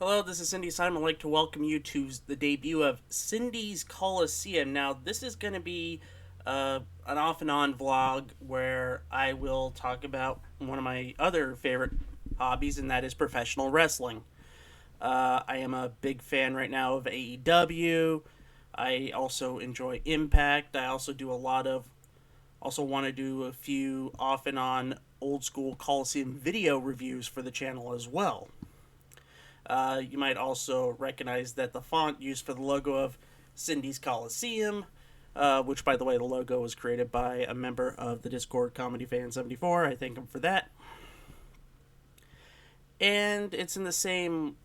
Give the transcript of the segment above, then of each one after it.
Hello, this is Cyndi Simon. I'd like to welcome you to the debut of Cyndi's Coliseum. Now, this is going to be an off and on vlog where I will talk about one of my other favorite hobbies, and that is professional wrestling. I am a big fan right now of AEW. I also enjoy Impact. I also do a lot of, also want to do a few off and on old school Coliseum video reviews for the channel as well. You might also recognize that the font used for the logo of Cyndi's Coliseum, which, by the way, the logo was created by a member of the Discord Comedy Fan 74. I thank him for that. And it's in the same,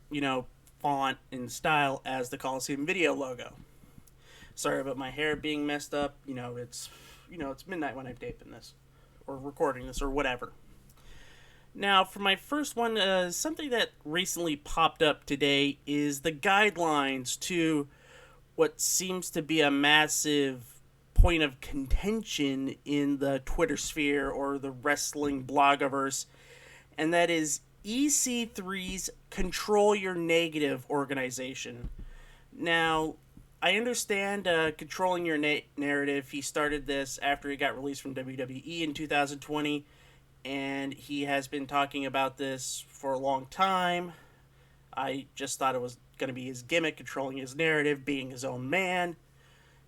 font and style as the Coliseum video logo. Sorry about my hair being messed up. It's midnight when I'm taping this, or recording this, or whatever. Now, for my first one, something that recently popped up today is the guidelines to what seems to be a massive point of contention in the Twitter sphere or the wrestling blogiverse, and that is EC3's Control Your Negative organization. Now, I understand controlling your narrative. He started this after he got released from WWE in 2020, and he has been talking about this for a long time. I just thought it was going to be his gimmick, controlling his narrative, being his own man.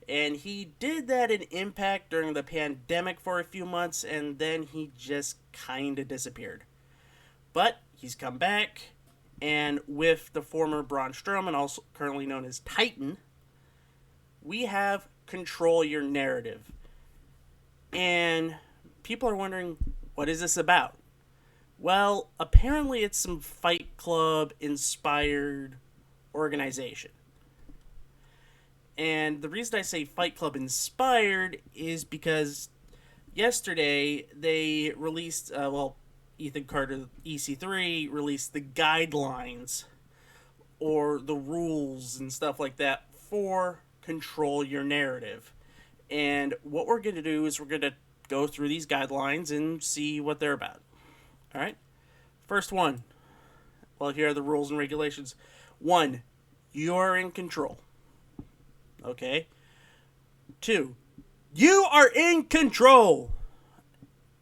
And he did that in Impact during the pandemic for a few months, and then he just kind of disappeared. But he's come back, and with the former Braun Strowman, also currently known as Titan, we have Control Your Narrative. And people are wondering, what is this about? Well, apparently it's some Fight Club inspired organization. And the reason I say Fight Club inspired is because yesterday they released, Ethan Carter, EC3, released the guidelines or the rules and stuff like that for Control Your Narrative. And what we're going to do is we're going to go through these guidelines and see what they're about. All right? First one. Well, here are the rules and regulations. 1. You are in control. Okay? 2. You are in control.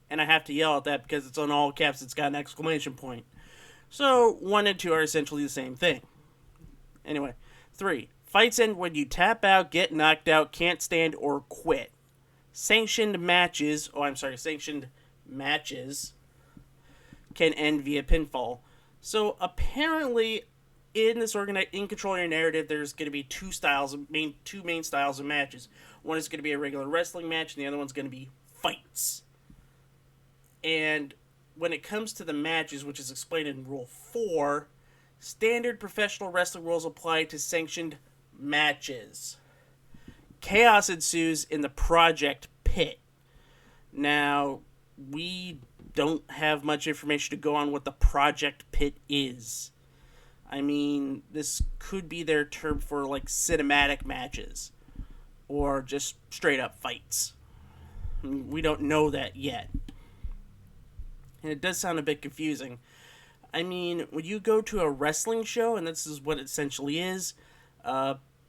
And I have to yell at that because it's on all caps. It's got an exclamation point. So 1 and 2 are essentially the same thing. Anyway. 3. Fights end when you tap out, get knocked out, can't stand, or quit. Sanctioned matches can end via pinfall. So apparently, in this in Control Your Narrative, there's going to be two main styles of matches. One is going to be a regular wrestling match, and the other one's going to be fights. And when it comes to the matches, which is explained in Rule 4, standard professional wrestling rules apply to sanctioned matches. Chaos ensues in the Project Pit. Now, we don't have much information to go on what the Project Pit is. I mean, this could be their term for like cinematic matches or just straight up fights. We don't know that yet. And it does sound a bit confusing. I mean, when you go to a wrestling show, and this is what it essentially is,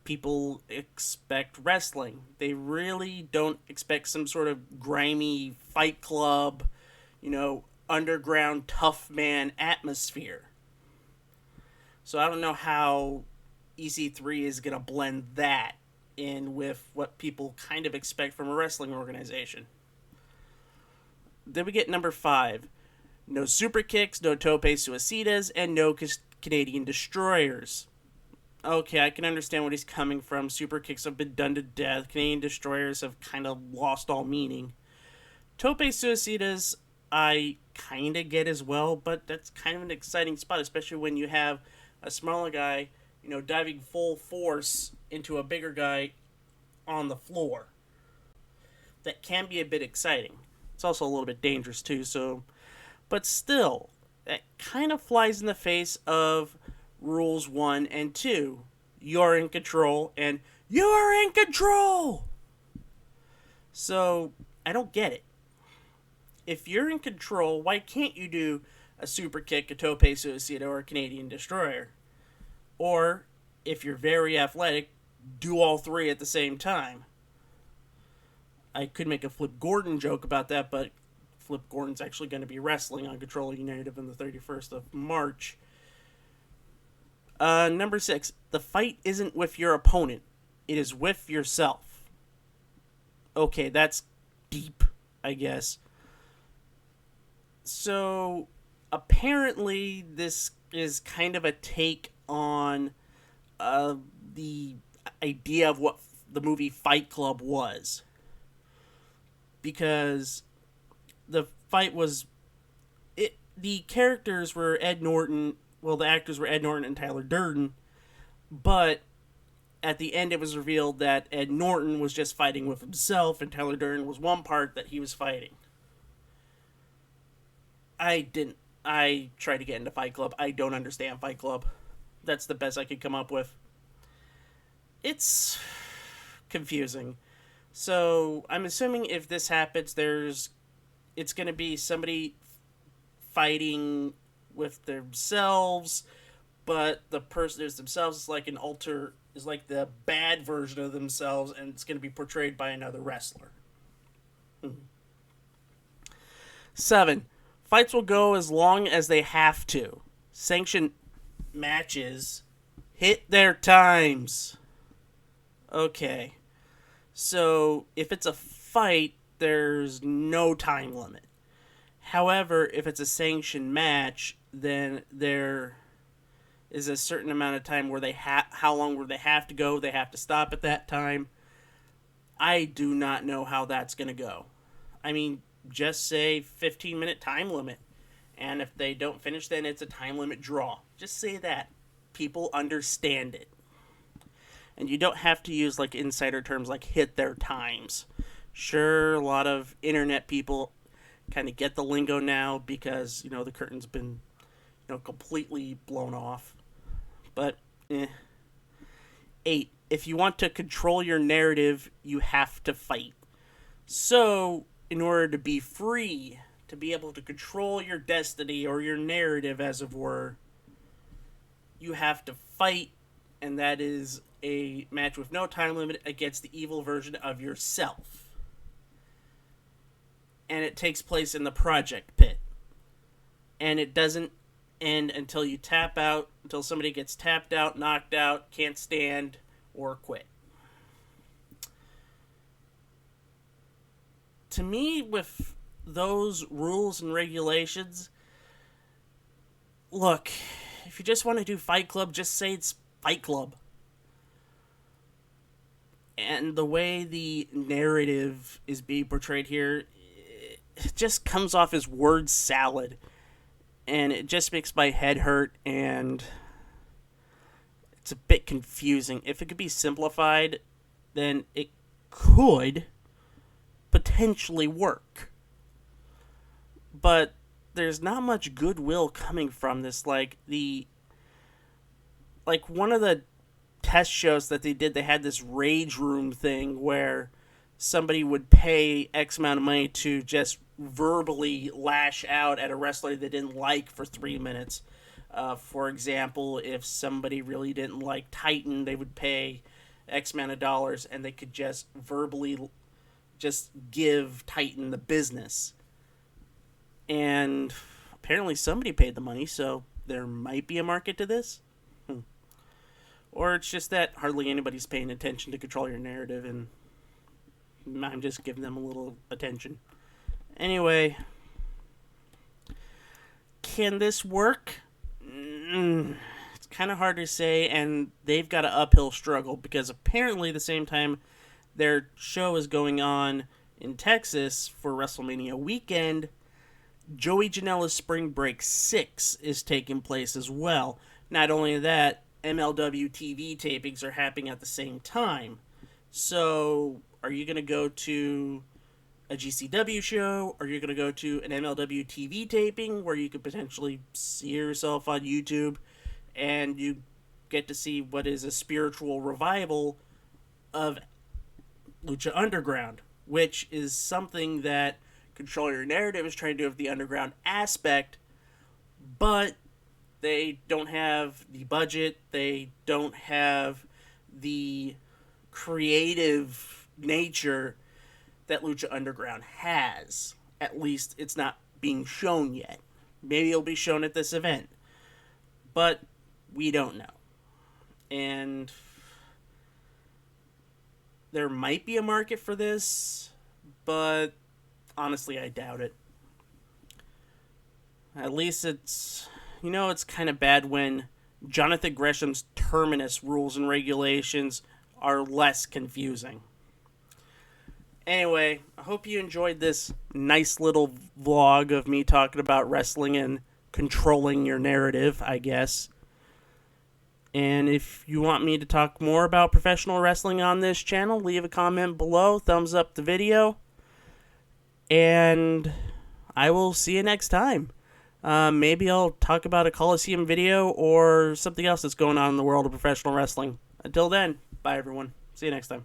people expect wrestling. They really don't expect some sort of grimy Fight Club, underground tough man atmosphere. So I don't know how EC3 is going to blend that in with what people kind of expect from a wrestling organization. Then we get number 5. No super kicks, no tope suicidas, and no Canadian destroyers. Okay, I can understand what he's coming from. Super kicks have been done to death. Canadian destroyers have kind of lost all meaning. Tope suicidas, I kind of get as well, but that's kind of an exciting spot, especially when you have a smaller guy, diving full force into a bigger guy on the floor. That can be a bit exciting. It's also a little bit dangerous too, but still, that kind of flies in the face of rules 1 and 2. You're in control, and you're in control! So, I don't get it. If you're in control, why can't you do a super kick, a tope suicida, or a Canadian destroyer? Or, if you're very athletic, do all three at the same time. I could make a Flip Gordon joke about that, but Flip Gordon's actually going to be wrestling on Control Your Narrative on the 31st of March. Number 6, the fight isn't with your opponent, it is with yourself. Okay, that's deep, I guess. So, apparently, this is kind of a take on the idea of what the movie Fight Club was. Because the fight was. The characters were Ed Norton. Well, the actors were Ed Norton and Tyler Durden. But at the end, it was revealed that Ed Norton was just fighting with himself, and Tyler Durden was one part that he was fighting. I tried to get into Fight Club. I don't understand Fight Club. That's the best I could come up with. It's confusing. So I'm assuming if this happens, it's going to be somebody fighting with themselves, but the person is themselves is like is like the bad version of themselves, and it's going to be portrayed by another wrestler. 7. Fights will go as long as they have to. Sanctioned matches hit their times. Okay. So, if it's a fight, there's no time limit. However, if it's a sanctioned match, then there is a certain amount of time where how long where they have to go, they have to stop at that time. I do not know how that's going to go. I mean, just say 15-minute time limit. And if they don't finish, then it's a time limit draw. Just say that. People understand it. And you don't have to use like insider terms like hit their times. Sure, a lot of internet people kind of get the lingo now because, the curtain's been, completely blown off. But, 8. If you want to control your narrative, you have to fight. So, in order to be free, to be able to control your destiny or your narrative, as it were, you have to fight, and that is a match with no time limit against the evil version of yourself. And it takes place in the project pit. And it doesn't end until you tap out, until somebody gets tapped out, knocked out, can't stand, or quit. To me, with those rules and regulations, look, if you just want to do Fight Club, just say it's Fight Club. And the way the narrative is being portrayed here, it just comes off as word salad. And it just makes my head hurt, and it's a bit confusing. If it could be simplified, then it could potentially work. But there's not much goodwill coming from this. Like one of the test shows that they did, they had this rage room thing where somebody would pay X amount of money to just verbally lash out at a wrestler they didn't like for 3 minutes. For example, if somebody really didn't like Titan, they would pay X amount of dollars and they could just verbally just give Titan the business. And apparently somebody paid the money, so there might be a market to this. Or it's just that hardly anybody's paying attention to control your narrative, and I'm just giving them a little attention. Anyway, can this work? It's kind of hard to say, and they've got an uphill struggle because apparently the same time their show is going on in Texas for WrestleMania weekend, Joey Janela's Spring Break 6 is taking place as well. Not only that, MLW TV tapings are happening at the same time. So, are you going to go to a GCW show? Or are you going to go to an MLW TV taping where you could potentially see yourself on YouTube and you get to see what is a spiritual revival of Lucha Underground, which is something that Control Your Narrative is trying to do with the underground aspect, but They don't have the budget. They don't have the creative nature that Lucha Underground has. At least it's not being shown yet. Maybe it'll be shown at this event. But we don't know. And there might be a market for this, but honestly, I doubt it. At least it's kind of bad when Jonathan Gresham's Terminus rules and regulations are less confusing. Anyway, I hope you enjoyed this nice little vlog of me talking about wrestling and controlling your narrative, I guess. And if you want me to talk more about professional wrestling on this channel, leave a comment below, thumbs up the video, and I will see you next time. Maybe I'll talk about a Coliseum video or something else that's going on in the world of professional wrestling. Until then, bye everyone. See you next time.